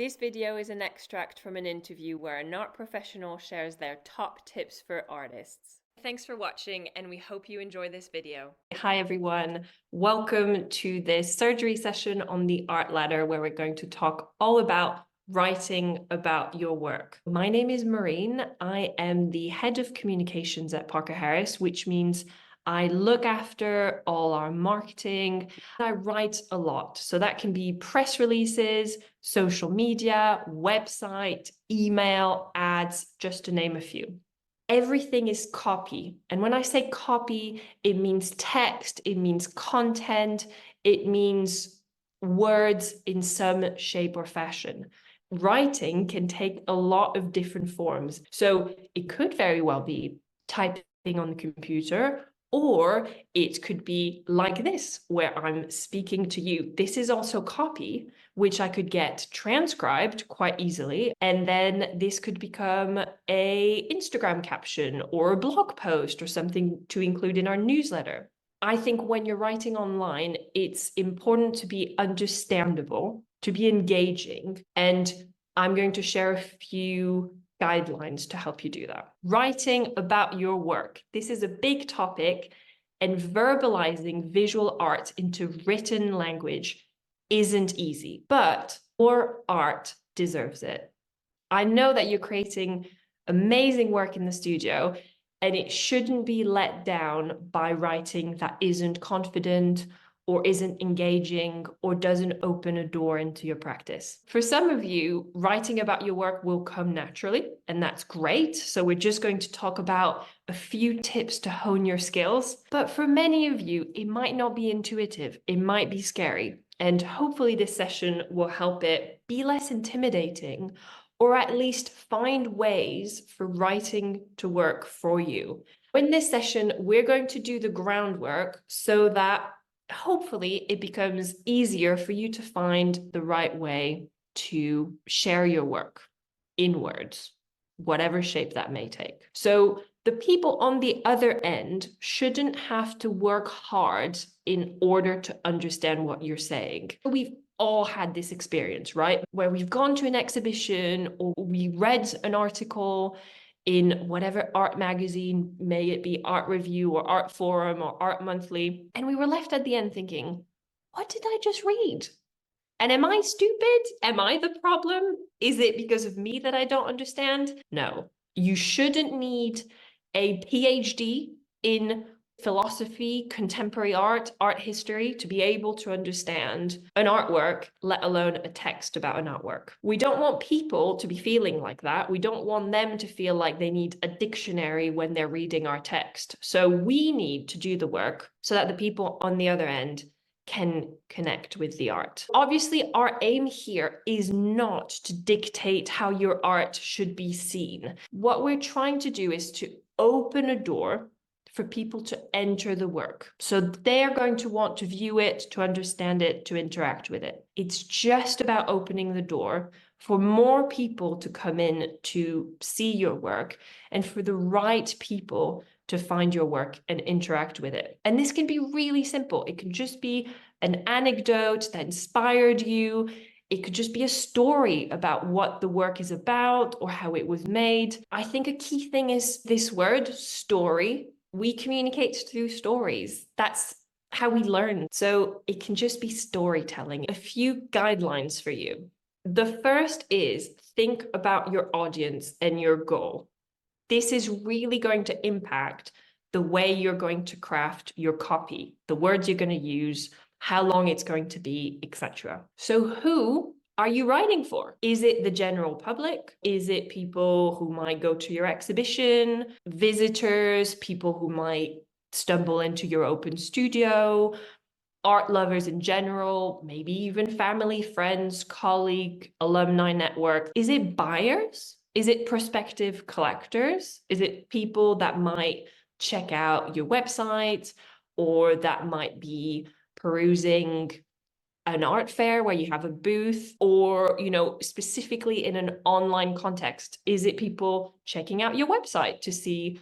This video is an extract from an interview where an art professional shares their top tips for artists. Thanks for watching, and we hope you enjoy this video. Hi everyone, welcome to this surgery session on the art ladder where we're going to talk all about writing about your work. My name is Maureen. I am the head of communications at Parker Harris, which means I look after all our marketing. I write a lot. So that can be press releases, social media, website, email, ads, just to name a few. Everything is copy. And when I say copy, it means text, it means content, it means words in some shape or fashion. Writing can take a lot of different forms. So it could very well be typing on the computer, or it could be like this, where I'm speaking to you. This is also copy, which I could get transcribed quite easily. And then this could become an Instagram caption or a blog post or something to include in our newsletter. I think when you're writing online, it's important to be understandable, to be engaging. And I'm going to share a few guidelines to help you do that. Writing about your work. This is a big topic, and verbalizing visual art into written language isn't easy, but your art deserves it. I know that you're creating amazing work in the studio, and it shouldn't be let down by writing that isn't confident or isn't engaging or doesn't open a door into your practice. For some of you, writing about your work will come naturally, and that's great. So we're just going to talk about a few tips to hone your skills. But for many of you, it might not be intuitive. It might be scary. And hopefully this session will help it be less intimidating, or at least find ways for writing to work for you. In this session, we're going to do the groundwork so that hopefully it becomes easier for you to find the right way to share your work in words, whatever shape that may take. So the people on the other end shouldn't have to work hard in order to understand what you're saying. We've all had this experience, right? Where we've gone to an exhibition or we read an article in whatever art magazine, may it be Art Review or Art Forum or Art Monthly, and we were left at the end thinking, what did I just read? And am I stupid? Am I the problem? Is it because of me that I don't understand? No, you shouldn't need a PhD in philosophy, contemporary art, art history to be able to understand an artwork, let alone a text about an artwork. We don't want people to be feeling like that. We don't want them to feel like they need a dictionary when they're reading our text. So we need to do the work so that the people on the other end can connect with the art. Obviously, our aim here is not to dictate how your art should be seen. What we're trying to do is to open a door for people to enter the work. So they're going to want to view it, to understand it, to interact with it. It's just about opening the door for more people to come in to see your work and for the right people to find your work and interact with it. And this can be really simple. It can just be an anecdote that inspired you. It could just be a story about what the work is about or how it was made. I think a key thing is this word, story. We communicate through stories. That's how we learn. So it can just be storytelling. A few guidelines for you. The first is think about your audience and your goal. This is really going to impact the way you're going to craft your copy, the words you're going to use, how long it's going to be, etc. So who are you writing for? Is it the general public? Is it people who might go to your exhibition, visitors, people who might stumble into your open studio, art lovers in general, maybe even family, friends, colleague, alumni network? Is it buyers? Is it prospective collectors? Is it people that might check out your website or that might be perusing an art fair where you have a booth, or, specifically in an online context? Is it people checking out your website to see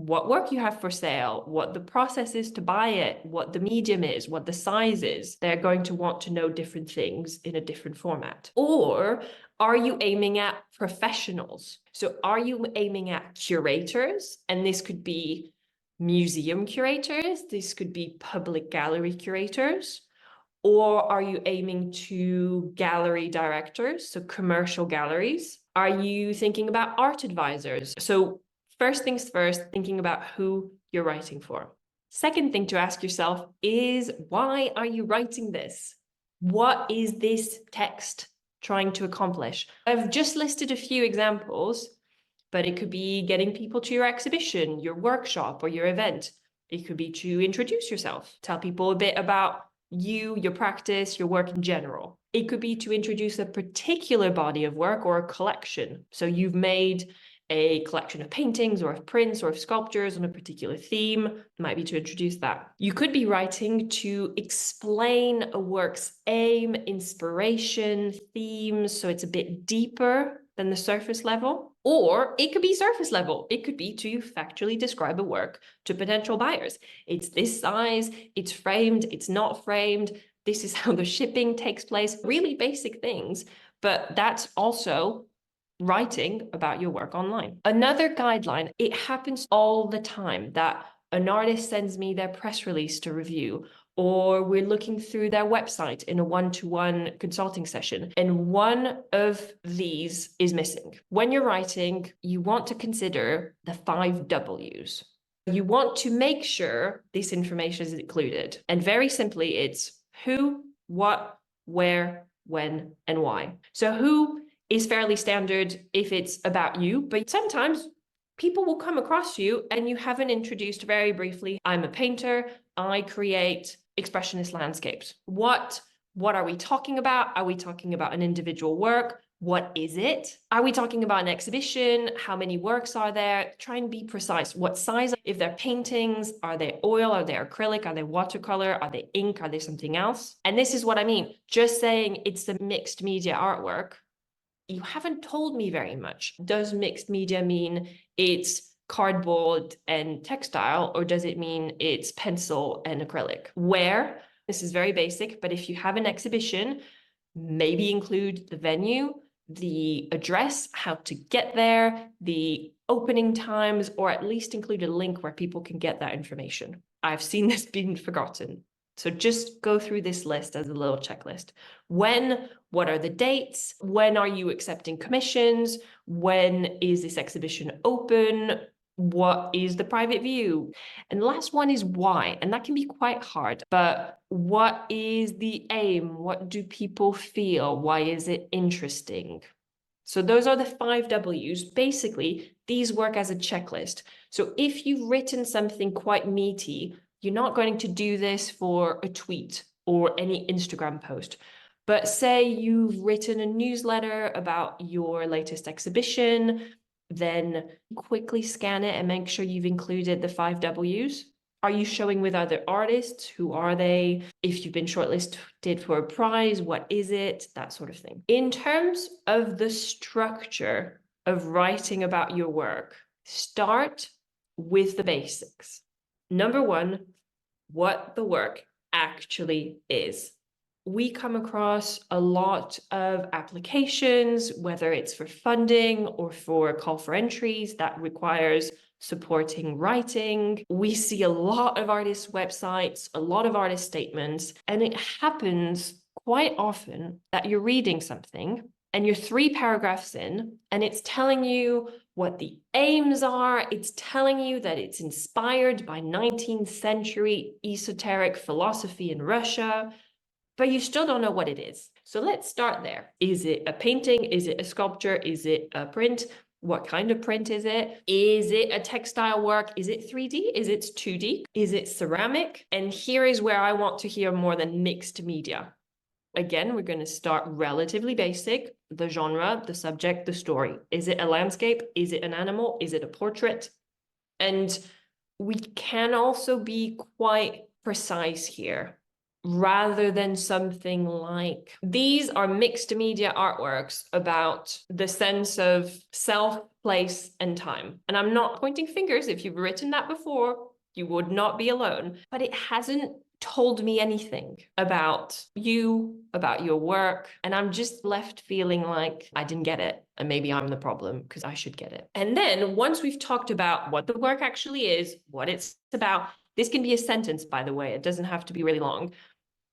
what work you have for sale, what the process is to buy it, what the medium is, what the size is. They're going to want to know different things in a different format. Or are you aiming at professionals? So are you aiming at curators? And this could be museum curators, this could be public gallery curators. Or are you aiming to gallery directors, so commercial galleries? Are you thinking about art advisors? So first things first, thinking about who you're writing for. Second thing to ask yourself is, why are you writing this? What is this text trying to accomplish? I've just listed a few examples, but it could be getting people to your exhibition, your workshop, or your event. It could be to introduce yourself, tell people a bit about you, your practice, your work in general. It could be to introduce a particular body of work or a collection. So you've made a collection of paintings or of prints or of sculptures on a particular theme. It might be to introduce that. You could be writing to explain a work's aim, inspiration, themes, so it's a bit deeper than the surface level. Or it could be surface level. It could be to factually describe a work to potential buyers. It's this size, it's framed, it's not framed, this is how the shipping takes place. Really basic things, but that's also writing about your work online. Another guideline, it happens all the time that an artist sends me their press release to review, or we're looking through their website in a one-to-one consulting session, and one of these is missing. When you're writing, you want to consider the 5 W's. You want to make sure this information is included. And very simply, it's who, what, where, when, and why. So who is fairly standard if it's about you, but sometimes people will come across you and you haven't introduced very briefly, I'm a painter, I create expressionist landscapes. What are we talking about? Are we talking about an individual work? What is it? Are we talking about an exhibition? How many works are there? Try and be precise. What size? If they're paintings, are they oil? Are they acrylic? Are they watercolor? Are they ink? Are they something else? And this is what I mean. Just saying it's a mixed media artwork, you haven't told me very much. Does mixed media mean it's cardboard and textile, or does it mean it's pencil and acrylic? Where? This is very basic, but if you have an exhibition, maybe include the venue, the address, how to get there, the opening times, or at least include a link where people can get that information. I've seen this being forgotten. So just go through this list as a little checklist. When, what are the dates? When are you accepting commissions? When is this exhibition open? What is the private view? And the last one is why, and that can be quite hard, but what is the aim? What do people feel? Why is it interesting? So those are the 5 W's. Basically, these work as a checklist. So if you've written something quite meaty, you're not going to do this for a tweet or any Instagram post. But say you've written a newsletter about your latest exhibition, then quickly scan it and make sure you've included the 5 W's. Are you showing with other artists? Who are they? If you've been shortlisted for a prize, what is it? That sort of thing. In terms of the structure of writing about your work, start with the basics. Number 1, what the work actually is. We come across a lot of applications, whether it's for funding or for call for entries that requires supporting writing. We see a lot of artists' websites, a lot of artist statements, and it happens quite often that you're reading something and you're 3 paragraphs in and it's telling you what the aims are. It's telling you that it's inspired by 19th century esoteric philosophy in Russia, but you still don't know what it is. So let's start there. Is it a painting? Is it a sculpture? Is it a print? What kind of print is it? Is it a textile work? Is it 3D? Is it 2D? Is it ceramic? And here is where I want to hear more than mixed media. Again, we're going to start relatively basic. The genre, the subject, the story. Is it a landscape? Is it an animal? Is it a portrait? And we can also be quite precise here. rather than something like, these are mixed media artworks about the sense of self, place, and time. And I'm not pointing fingers. If you've written that before, you would not be alone. But it hasn't told me anything about you, about your work. And I'm just left feeling like I didn't get it. And maybe I'm the problem because I should get it. And then once we've talked about what the work actually is, what it's about, this can be a sentence, by the way, it doesn't have to be really long.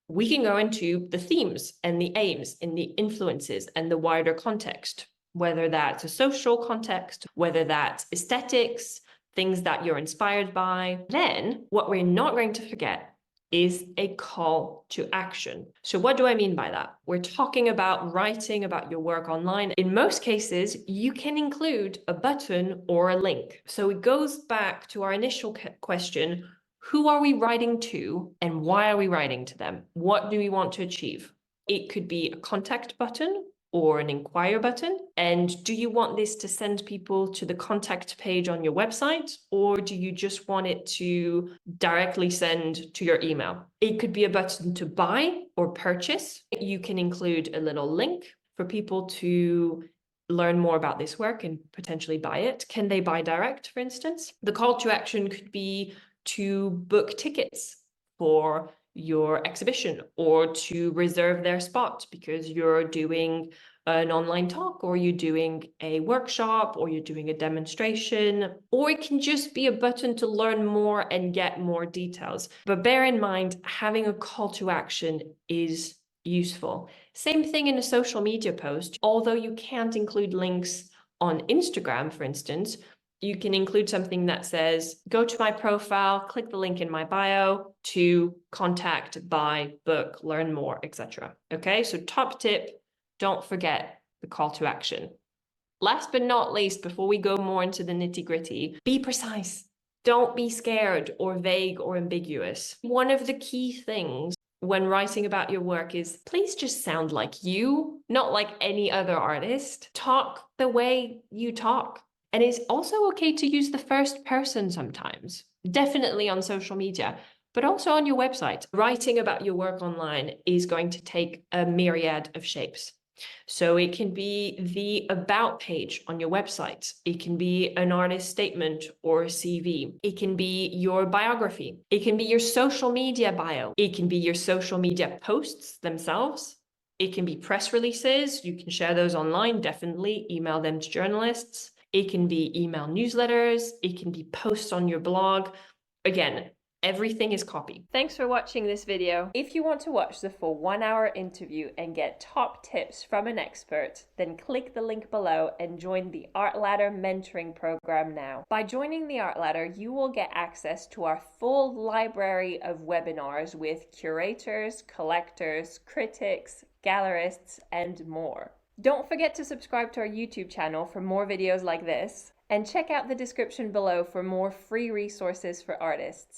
We can go into the themes and the aims and the influences and the wider context, whether that's a social context, whether that's aesthetics, things that you're inspired by. Then what we're not going to forget is a call to action. So what do I mean by that? We're talking about writing about your work online. In most cases, you can include a button or a link. So it goes back to our initial question: who are we writing to and why are we writing to them? What do we want to achieve? It could be a contact button or an inquire button. And do you want this to send people to the contact page on your website, or do you just want it to directly send to your email? It could be a button to buy or purchase. You can include a little link for people to learn more about this work and potentially buy it. Can they buy direct, for instance? The call to action could be to book tickets for your exhibition or to reserve their spot because you're doing an online talk or you're doing a workshop or you're doing a demonstration, or it can just be a button to learn more and get more details. But bear in mind, having a call to action is useful. Same thing in a social media post. Although you can't include links on Instagram, for instance, you can include something that says, go to my profile, click the link in my bio to contact, buy, book, learn more, etc. Okay, so top tip, don't forget the call to action. Last but not least, before we go more into the nitty-gritty, be precise. Don't be scared or vague or ambiguous. One of the key things when writing about your work is please just sound like you, not like any other artist. Talk the way you talk. And it's also okay to use the first person sometimes, definitely on social media, but also on your website. Writing about your work online is going to take a myriad of shapes. So it can be the about page on your website. It can be an artist statement or a CV. It can be your biography. It can be your social media bio. It can be your social media posts themselves. It can be press releases. You can share those online, definitely. Email them to journalists. It can be email newsletters. It can be posts on your blog. Again, everything is copy. Thanks for watching this video. If you want to watch the full 1-hour interview and get top tips from an expert, then click the link below and join the Art Ladder mentoring program now. By joining the Art Ladder, you will get access to our full library of webinars with curators, collectors, critics, gallerists, and more. Don't forget to subscribe to our YouTube channel for more videos like this, and check out the description below for more free resources for artists.